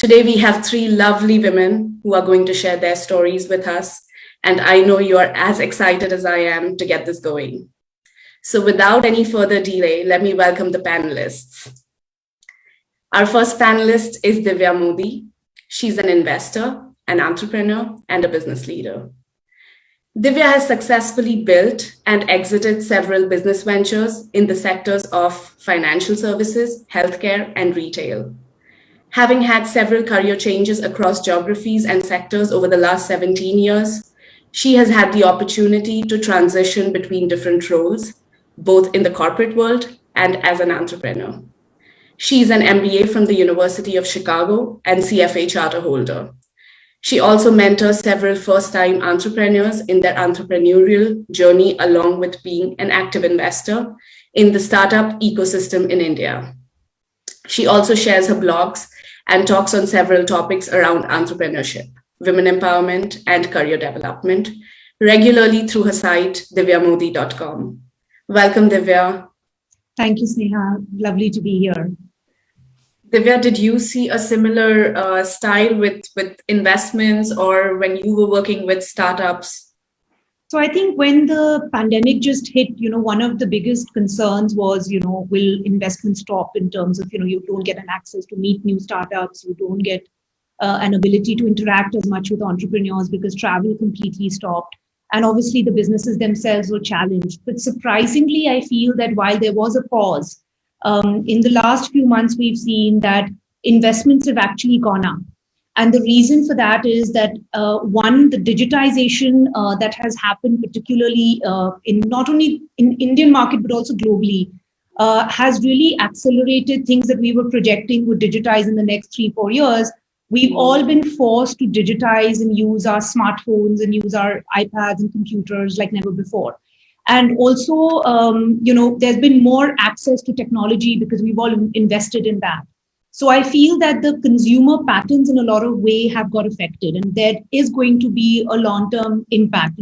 Today, we have three lovely women who are going to share their stories with us. And I know you are as excited as I am to get this going. So without any further delay, let me welcome the panelists. Our first panelist is Divya Modi. She's an investor, an entrepreneur, and a business leader. Divya has successfully built and exited several business ventures in the sectors of financial services, healthcare, and retail. Having had several career changes across geographies and sectors over the last 17 years, she has had the opportunity to transition between different roles, both in the corporate world and as an entrepreneur. She's an MBA from the University of Chicago and CFA charter holder. She also mentors several first-time entrepreneurs in their entrepreneurial journey, along with being an active investor in the startup ecosystem in India. She also shares her blogs and talks on several topics around entrepreneurship, women empowerment, and career development, regularly through her site, divyamodi.com. Welcome, Divya. Thank you, Sneha. Lovely to be here. Divya, did you see a similar style with investments or when you were working with startups? So I think when the pandemic just hit, one of the biggest concerns was, will investment stop in terms of, you don't get an access to meet new startups, you don't get an ability to interact as much with entrepreneurs because travel completely stopped. And obviously the businesses themselves were challenged. But surprisingly, I feel that while there was a pause, in the last few months, we've seen that investments have actually gone up. And the reason for that is that, one, the digitization that has happened, particularly in not only in Indian market, but also globally, has really accelerated things that we were projecting would digitize in the next 3-4 years. We've all been forced to digitize and use our smartphones and use our iPads and computers like never before. And also, there's been more access to technology because we've all invested in that. So I feel that the consumer patterns in a lot of ways have got affected, and there is going to be a long-term impact.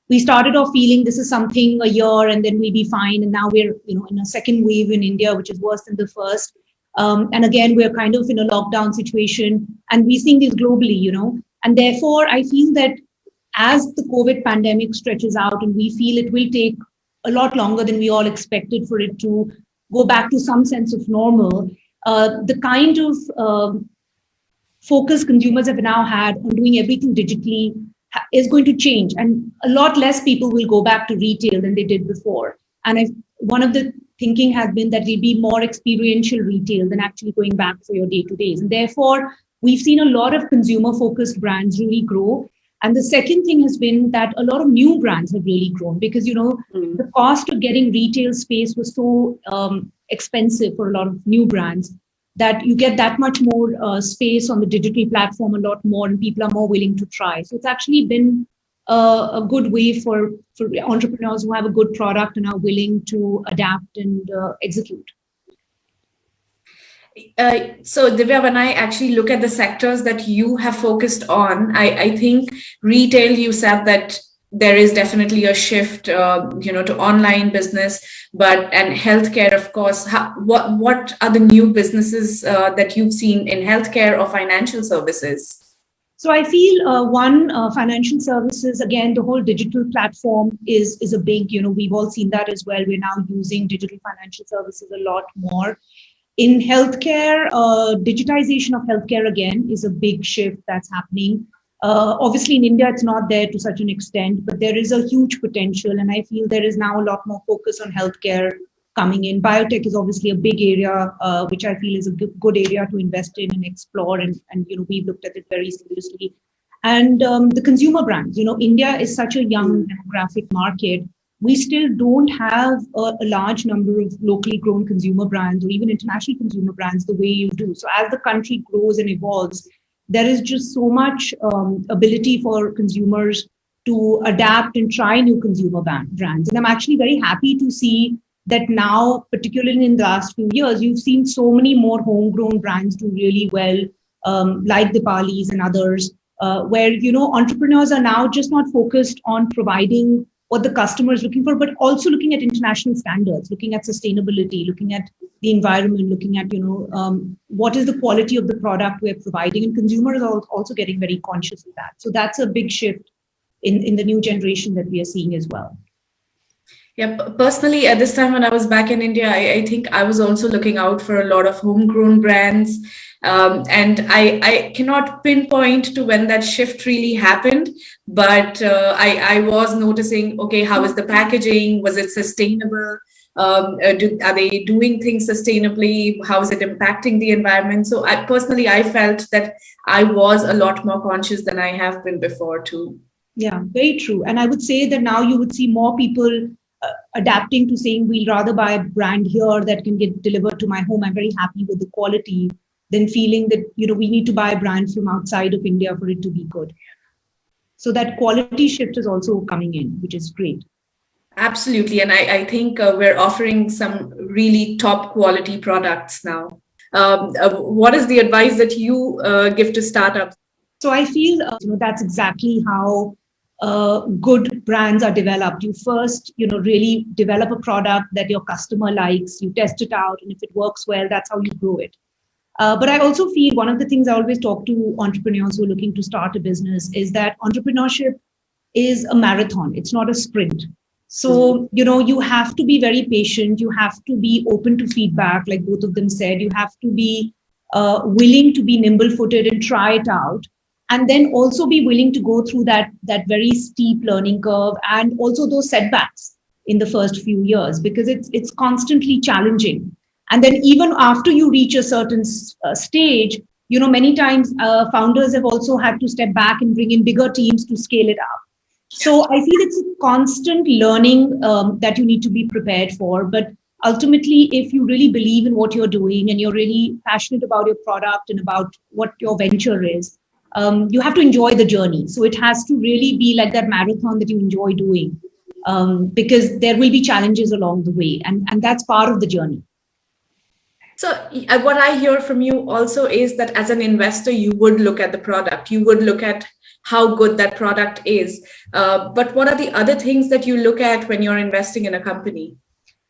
We started off feeling this is something a year and then we'll be fine. And now we're, in a second wave in India, which is worse than the first. And again, we're kind of in a lockdown situation, and we're seeing this globally, and therefore I feel that as the COVID pandemic stretches out and we feel it will take a lot longer than we all expected for it to go back to some sense of normal, the kind of focus consumers have now had on doing everything digitally is going to change. And a lot less people will go back to retail than they did before. And one of the thinking has been that there'll be more experiential retail than actually going back for your day-to-days. And therefore, we've seen a lot of consumer-focused brands really grow. And the second thing has been that a lot of new brands have really grown because, the cost of getting retail space was so expensive for a lot of new brands that you get that much more space on the digital platform a lot more, and people are more willing to try. So it's actually been a good way for entrepreneurs who have a good product and are willing to adapt and execute. So Divya, when I actually look at the sectors that you have focused on, I think retail, you said that there is definitely a shift, to online business, and healthcare, of course. What are the new businesses that you've seen in healthcare or financial services? So I feel financial services, again, the whole digital platform is a big, we've all seen that as well. We're now using digital financial services a lot more. In healthcare, digitization of healthcare, again, is a big shift that's happening. Obviously, in India, it's not there to such an extent, but there is a huge potential. And I feel there is now a lot more focus on healthcare coming in. Biotech is obviously a big area, which I feel is a good area to invest in and explore. And we've looked at it very seriously. And the consumer brands, India is such a young demographic market. We still don't have a large number of locally grown consumer brands or even international consumer brands the way you do. So as the country grows and evolves, there is just so much ability for consumers to adapt and try new consumer brands. And I'm actually very happy to see that now, particularly in the last few years, you've seen so many more homegrown brands do really well, like the Balis and others, where, entrepreneurs are now just not focused on providing what the customer is looking for, but also looking at international standards, looking at sustainability, looking at the environment, looking at, what is the quality of the product we're providing, and consumers are also getting very conscious of that. So that's a big shift in the new generation that we are seeing as well. Yeah, personally, at this time when I was back in India, I think I was also looking out for a lot of homegrown brands. And I cannot pinpoint to when that shift really happened, but I was noticing, okay, how is the packaging? Was it sustainable? Are they doing things sustainably? How is it impacting the environment? So I felt that I was a lot more conscious than I have been before too. Yeah, very true. And I would say that now you would see more people adapting to saying, we'll rather buy a brand here that can get delivered to my home. I'm very happy with the quality, than feeling that, we need to buy a brand from outside of India for it to be good. So that quality shift is also coming in, which is great. Absolutely. And I think we're offering some really top quality products now. What is the advice that you give to startups? So I feel, that's exactly how good brands are developed. You first, really develop a product that your customer likes, you test it out, and if it works well, that's how you grow it. But I also feel one of the things I always talk to entrepreneurs who are looking to start a business is that entrepreneurship is a marathon. It's not a sprint. So, you have to be very patient. You have to be open to feedback, like both of them said. You have to be willing to be nimble-footed and try it out. And then also be willing to go through that very steep learning curve, and also those setbacks in the first few years, because it's constantly challenging. And then even after you reach a certain stage, many times founders have also had to step back and bring in bigger teams to scale it up. So I feel it's a constant learning that you need to be prepared for. But ultimately, if you really believe in what you're doing and you're really passionate about your product and about what your venture is, you have to enjoy the journey. So it has to really be like that marathon that you enjoy doing, because there will be challenges along the way. And that's part of the journey. So what I hear from you also is that as an investor, you would look at the product, you would look at how good that product is. But what are the other things that you look at when you're investing in a company?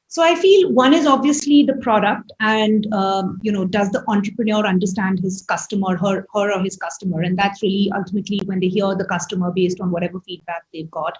So I feel one is obviously the product, and does the entrepreneur understand his customer, her or his customer? And that's really ultimately when they hear the customer based on whatever feedback they've got.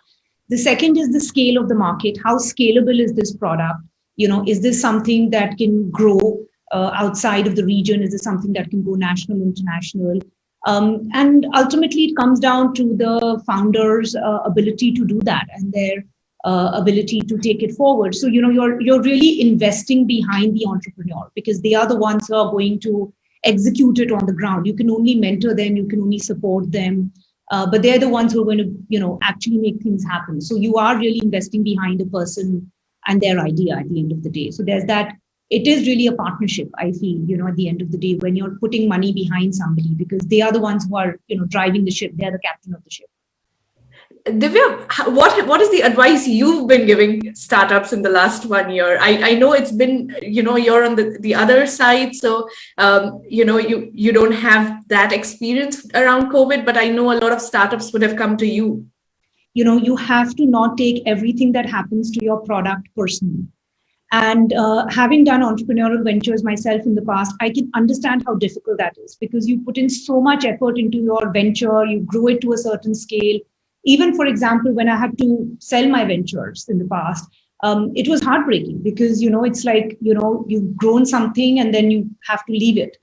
The second is the scale of the market. How scalable is this product? Is this something that can grow outside of the region? Is this something that can go national, international? And ultimately, it comes down to the founder's ability to do that, and their ability to take it forward. So, you're really investing behind the entrepreneur, because they are the ones who are going to execute it on the ground. You can only mentor them, you can only support them, but they're the ones who are going to, actually make things happen. So you are really investing behind a person and their idea at the end of the day. So there's that. It is really a partnership, I feel, at the end of the day, when you're putting money behind somebody, because they are the ones who are, driving the ship. They're the captain of the ship. Divya, what is the advice you've been giving startups in the last 1 year? I know it's been, you're on the other side. So, you don't have that experience around COVID, but I know a lot of startups would have come to you. You have to not take everything that happens to your product personally. And having done entrepreneurial ventures myself in the past, I can understand how difficult that is, because you put in so much effort into your venture, you grow it to a certain scale. Even, for example, when I had to sell my ventures in the past, it was heartbreaking, because, it's like, you've grown something and then you have to leave it.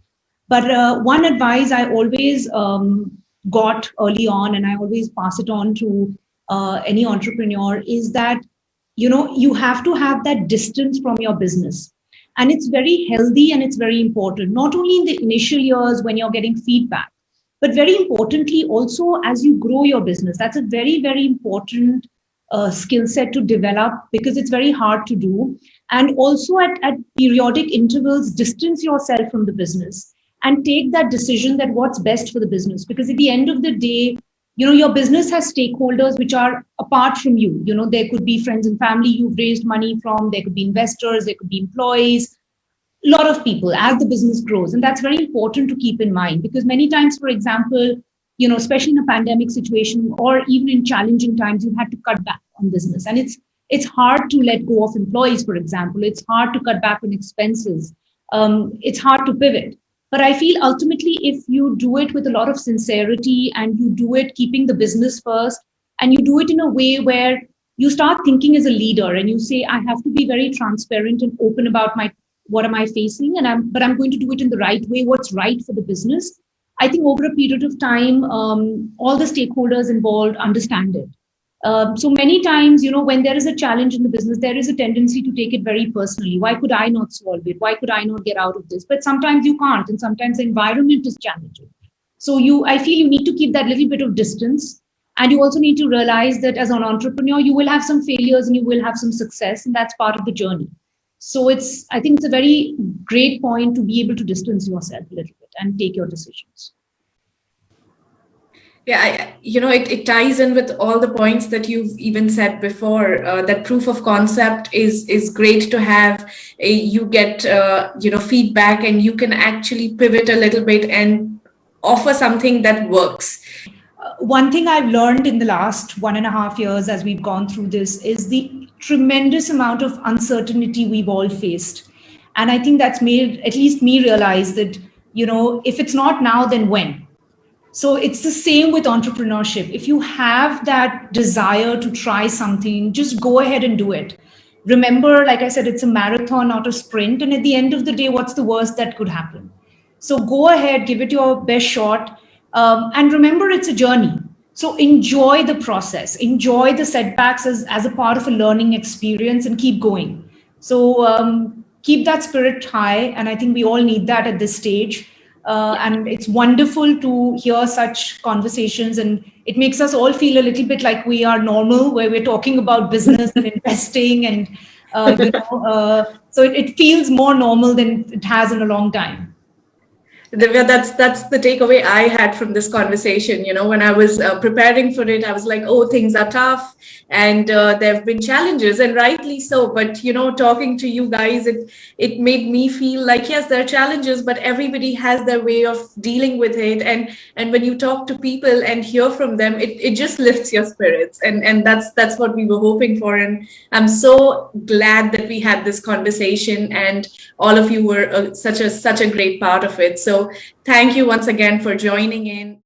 But one advice I always got early on, and I always pass it on to any entrepreneur, is that you have to have that distance from your business. And it's very healthy and it's very important, not only in the initial years when you're getting feedback, but very importantly also as you grow your business. That's a very, very important skill set to develop, because it's very hard to do. And also at periodic intervals, distance yourself from the business and take that decision that what's best for the business. Because at the end of the day, your business has stakeholders which are apart from you. There could be friends and family you've raised money from, there could be investors, there could be employees, a lot of people as the business grows. And that's very important to keep in mind, because many times, for example, especially in a pandemic situation or even in challenging times, you had to cut back on business. And It's hard to let go of employees, for example. It's hard to cut back on expenses. It's hard to pivot. But I feel ultimately, if you do it with a lot of sincerity and you do it keeping the business first, and you do it in a way where you start thinking as a leader and you say, I have to be very transparent and open about my what am I facing, and I'm going to do it in the right way, what's right for the business. I think over a period of time, all the stakeholders involved understand it. So many times, when there is a challenge in the business, there is a tendency to take it very personally. Why could I not solve it? Why could I not get out of this? But sometimes you can't, and sometimes the environment is challenging. So I feel you need to keep that little bit of distance. And you also need to realize that as an entrepreneur, you will have some failures and you will have some success, and that's part of the journey. So I think it's a very great point to be able to distance yourself a little bit and take your decisions. Yeah, it ties in with all the points that you've even said before. That proof of concept is great to have. You get feedback, and you can actually pivot a little bit and offer something that works. One thing I've learned in the last 1.5 years as we've gone through this is the tremendous amount of uncertainty we've all faced. And I think that's made at least me realize that, if it's not now, then when? So it's the same with entrepreneurship. If you have that desire to try something, just go ahead and do it. Remember, like I said, it's a marathon, not a sprint. And at the end of the day, what's the worst that could happen? So go ahead, give it your best shot. And remember, it's a journey. So enjoy the process, enjoy the setbacks as a part of a learning experience, and keep going. So keep that spirit high. And I think we all need that at this stage. And it's wonderful to hear such conversations, and it makes us all feel a little bit like we are normal, where we're talking about business and investing, and so it feels more normal than it has in a long time. Divya, that's the takeaway I had from this conversation. When I was preparing for it, I was like, oh, things are tough, and there have been challenges, and rightly so. But talking to you guys, it made me feel like, yes, there are challenges, but everybody has their way of dealing with it. And when you talk to people and hear from them, it just lifts your spirits, and that's what we were hoping for. And I'm so glad that we had this conversation, and all of you were such a great part of it. So thank you once again for joining in.